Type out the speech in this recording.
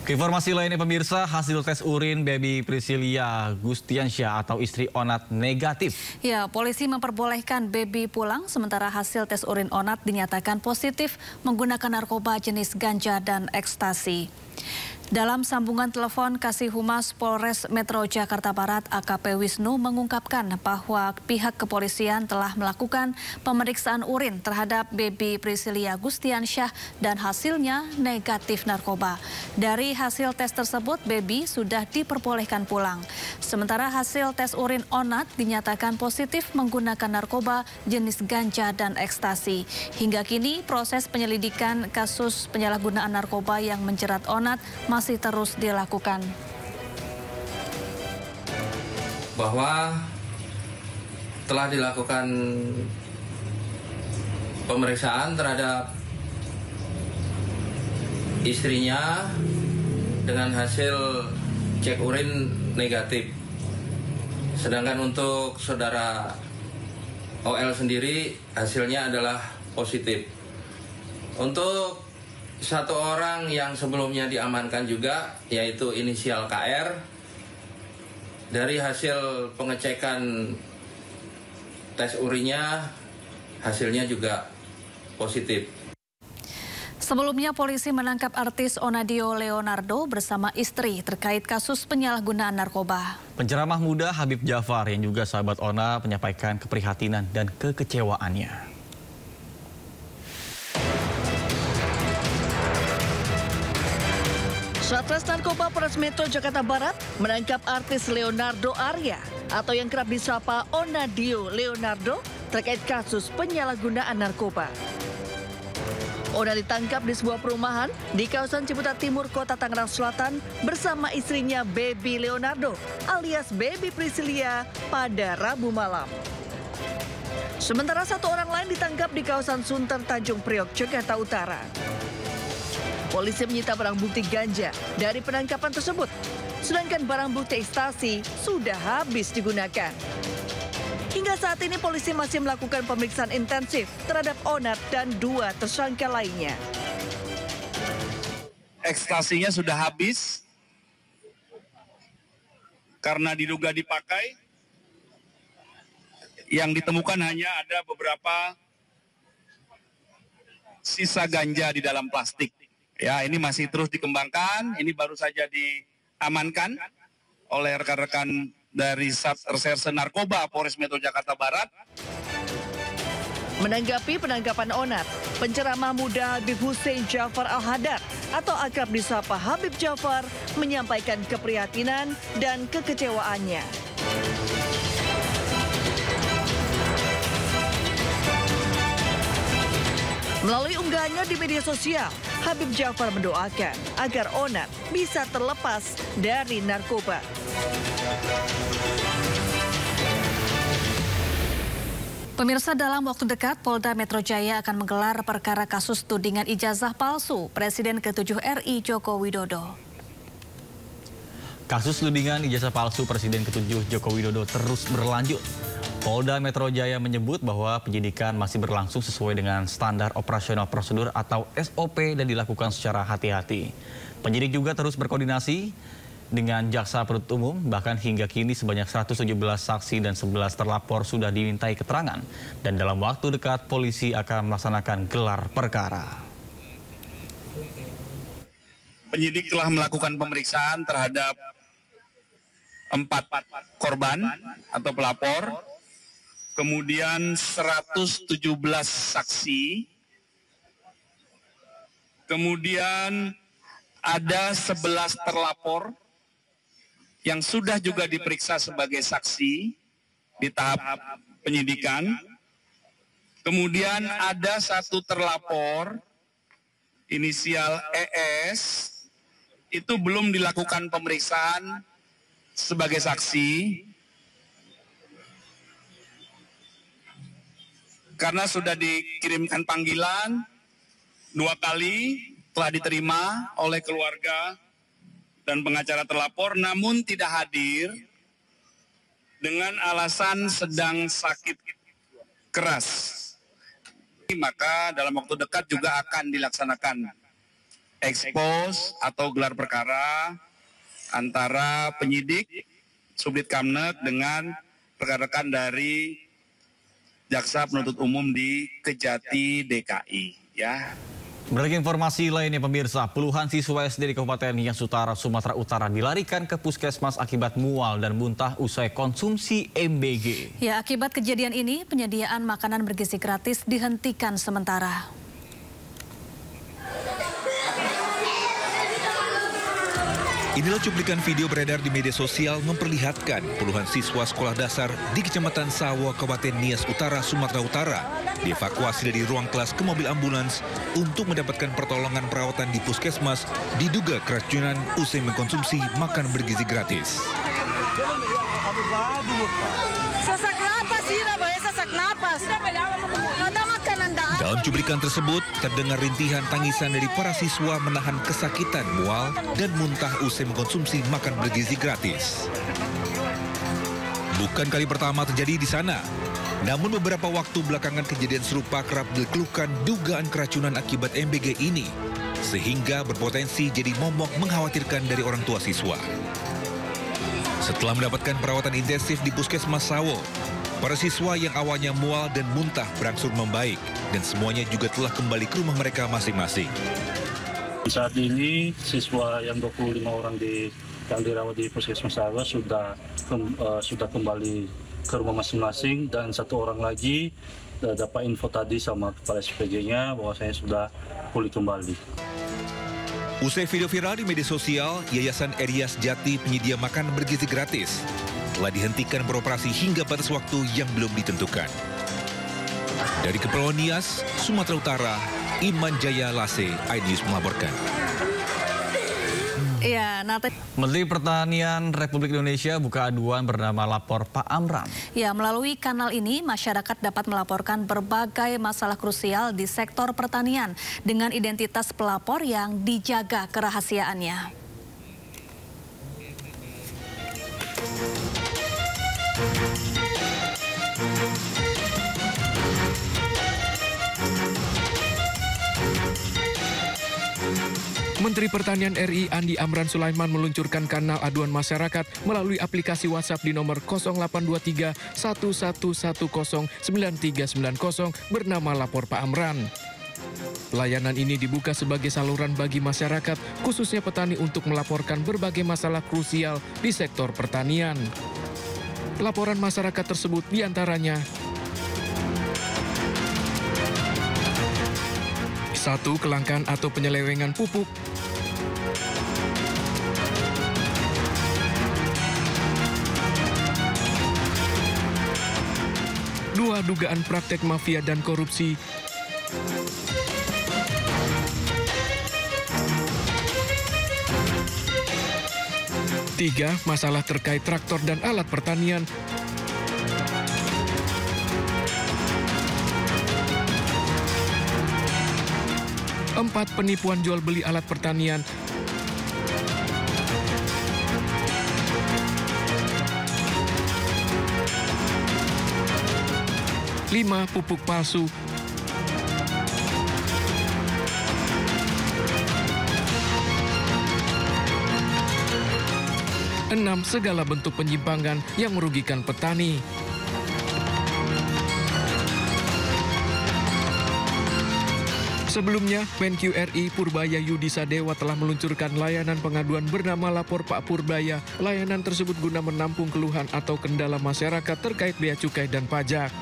Informasi lainnya pemirsa, hasil tes urin baby Priscilia Gustiansyah atau istri Onat negatif. Ya, polisi memperbolehkan baby pulang sementara hasil tes urin Onat dinyatakan positif menggunakan narkoba jenis ganja dan ekstasi. Dalam sambungan telepon, Kasih Humas Polres Metro Jakarta Barat AKP Wisnu mengungkapkan bahwa pihak kepolisian telah melakukan pemeriksaan urin terhadap baby Priscilia Gustiansyah dan hasilnya negatif narkoba. Dari hasil tes tersebut, baby sudah diperbolehkan pulang. Sementara hasil tes urin Onat dinyatakan positif menggunakan narkoba jenis ganja dan ekstasi. Hingga kini proses penyelidikan kasus penyalahgunaan narkoba yang menjerat Onat masih terus dilakukan. Bahwa telah dilakukan pemeriksaan terhadap istrinya dengan hasil cek urin negatif. Sedangkan untuk saudara OL sendiri hasilnya adalah positif. Untuk satu orang yang sebelumnya diamankan juga, yaitu inisial KR, dari hasil pengecekan tes urinnya, hasilnya juga positif. Sebelumnya polisi menangkap artis Onadio Leonardo bersama istri terkait kasus penyalahgunaan narkoba. Penceramah muda Habib Jafar yang juga sahabat Ona menyampaikan keprihatinan dan kekecewaannya. Satres Narkoba Polres Metro Jakarta Barat menangkap artis Leonardo Arya atau yang kerap disapa Onadio Leonardo terkait kasus penyalahgunaan narkoba. Ona ditangkap di sebuah perumahan di kawasan Ciputat Timur, Kota Tangerang Selatan bersama istrinya Baby Leonardo alias Baby Priscilia pada Rabu malam. Sementara satu orang lain ditangkap di kawasan Sunter Tanjung Priok, Jakarta Utara. Polisi menyita barang bukti ganja dari penangkapan tersebut, sedangkan barang bukti ekstasi sudah habis digunakan. Hingga saat ini polisi masih melakukan pemeriksaan intensif terhadap Onat dan dua tersangka lainnya. Ekstasinya sudah habis karena diduga dipakai. Yang ditemukan hanya ada beberapa sisa ganja di dalam plastik. Ya, ini masih terus dikembangkan. Ini baru saja diamankan oleh rekan-rekan dari Reserse Narkoba Polres Metro Jakarta Barat. Menanggapi penangkapan Onat, penceramah muda Habib Hussein Jafar Al-Hadar atau akrab disapa Habib Jafar menyampaikan keprihatinan dan kekecewaannya. Melalui unggahannya di media sosial, Habib Jafar mendoakan agar Onat bisa terlepas dari narkoba. Pemirsa, dalam waktu dekat Polda Metro Jaya akan menggelar perkara kasus tudingan ijazah palsu Presiden ke-7 RI Joko Widodo. Kasus tudingan ijazah palsu Presiden ke-7 Joko Widodo terus berlanjut. Polda Metro Jaya menyebut bahwa penyidikan masih berlangsung sesuai dengan standar operasional prosedur atau SOP dan dilakukan secara hati-hati. Penyidik juga terus berkoordinasi dengan jaksa penuntut umum, bahkan hingga kini sebanyak 117 saksi dan 11 terlapor sudah dimintai keterangan. Dan dalam waktu dekat polisi akan melaksanakan gelar perkara. Penyidik telah melakukan pemeriksaan terhadap 4 korban atau pelapor. Kemudian 117 saksi, kemudian ada 11 terlapor yang sudah juga diperiksa sebagai saksi di tahap penyidikan. Kemudian ada 1 terlapor, inisial ES, itu belum dilakukan pemeriksaan sebagai saksi, karena sudah dikirimkan panggilan 2 kali, telah diterima oleh keluarga dan pengacara terlapor, namun tidak hadir dengan alasan sedang sakit keras. Maka dalam waktu dekat juga akan dilaksanakan ekspos atau gelar perkara antara penyidik Subdit Kamnek dengan rekan-rekan dari Jaksa Penuntut Umum di Kejati DKI, ya. Berikut informasi lainnya pemirsa, puluhan siswa SD di Kabupaten Nias Utara, Sumatera Utara dilarikan ke puskesmas akibat mual dan muntah usai konsumsi MBG. Ya, akibat kejadian ini penyediaan makanan bergizi gratis dihentikan sementara. Inilah cuplikan video beredar di media sosial memperlihatkan puluhan siswa sekolah dasar di Kecamatan Sawo, Kabupaten Nias Utara, Sumatera Utara dievakuasi dari ruang kelas ke mobil ambulans untuk mendapatkan pertolongan perawatan di puskesmas diduga keracunan usai mengkonsumsi makan bergizi gratis. Sesak napas, sesak napas. Ada makanan dah. Dalam cuplikan tersebut, terdengar rintihan tangisan dari para siswa menahan kesakitan, mual, dan muntah usai mengkonsumsi makan bergizi gratis. Bukan kali pertama terjadi di sana. Namun beberapa waktu belakangan kejadian serupa kerap dikeluhkan dugaan keracunan akibat MBG ini, sehingga berpotensi jadi momok mengkhawatirkan dari orang tua siswa. Setelah mendapatkan perawatan intensif di Puskesmas Sawo, para siswa yang awalnya mual dan muntah berangsur membaik dan semuanya juga telah kembali ke rumah mereka masing-masing. Saat ini siswa yang 25 orang yang dirawat di Puskesmas Sawo sudah kembali ke rumah masing-masing dan satu orang lagi dapat info tadi sama kepala SPG-nya bahwasanya sudah pulih kembali. Usai video viral di media sosial, Yayasan Erias Jati penyedia makan bergizi gratis telah dihentikan beroperasi hingga batas waktu yang belum ditentukan. Dari Kepulauan Nias, Sumatera Utara, Iman Jaya Lase, iNews melaporkan. Ya, Menteri Pertanian Republik Indonesia buka aduan bernama Lapor Pak Amran. Ya, melalui kanal ini masyarakat dapat melaporkan berbagai masalah krusial di sektor pertanian dengan identitas pelapor yang dijaga kerahasiaannya. Menteri Pertanian RI Andi Amran Sulaiman meluncurkan kanal aduan masyarakat melalui aplikasi WhatsApp di nomor 0823 1110 9390 bernama Lapor Pak Amran. Layanan ini dibuka sebagai saluran bagi masyarakat, khususnya petani untuk melaporkan berbagai masalah krusial di sektor pertanian. Laporan masyarakat tersebut diantaranya: 1. Kelangkaan atau penyelewengan pupuk. 2. Dugaan praktek mafia dan korupsi. 3. Masalah terkait traktor dan alat pertanian. 4. Penipuan jual beli alat pertanian. 5. Pupuk palsu. 6. Segala bentuk penyimpangan yang merugikan petani. Sebelumnya, Menq RI Purbaya Yudi Sadewa telah meluncurkan layanan pengaduan bernama Lapor Pak Purbaya. Layanan tersebut guna menampung keluhan atau kendala masyarakat terkait bea cukai dan pajak.